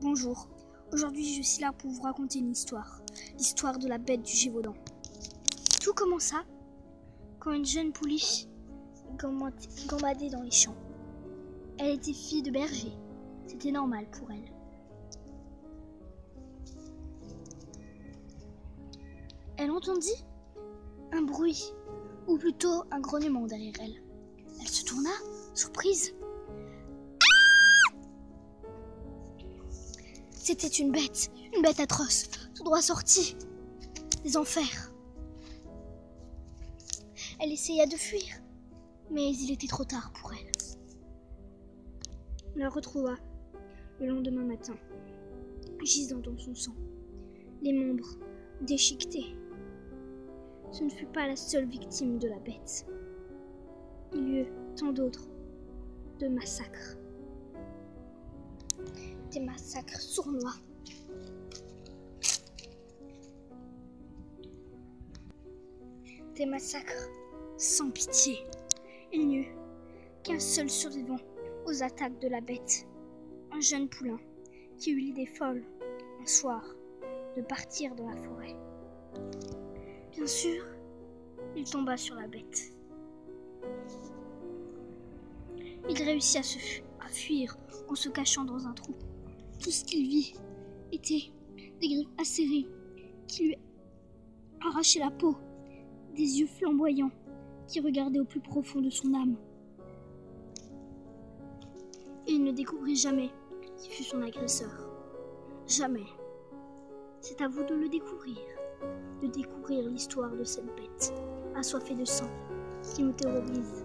Bonjour, aujourd'hui je suis là pour vous raconter une histoire, l'histoire de la bête du Gévaudan. Tout commença quand une jeune pouliche gambadait dans les champs. Elle était fille de berger, c'était normal pour elle. Elle entendit un bruit, ou plutôt un grognement derrière elle. Elle se tourna, surprise. C'était une bête atroce, tout droit sortie des enfers. Elle essaya de fuir, mais il était trop tard pour elle. On la retrouva le lendemain matin, gisant dans son sang, les membres déchiquetés. Ce ne fut pas la seule victime de la bête. Il y eut tant d'autres de massacres. Des massacres sournois. Des massacres sans pitié. Il n'y eut qu'un seul survivant aux attaques de la bête. Un jeune poulain qui eut l'idée folle, un soir, de partir dans la forêt. Bien sûr, il tomba sur la bête. Il réussit à fuir en se cachant dans un trou. Tout ce qu'il vit était des griffes acérées qui lui arrachaient la peau, des yeux flamboyants qui regardaient au plus profond de son âme. Et il ne découvrit jamais qui fut son agresseur. Jamais. C'est à vous de le découvrir, de découvrir l'histoire de cette bête assoiffée de sang qui nous terrorise.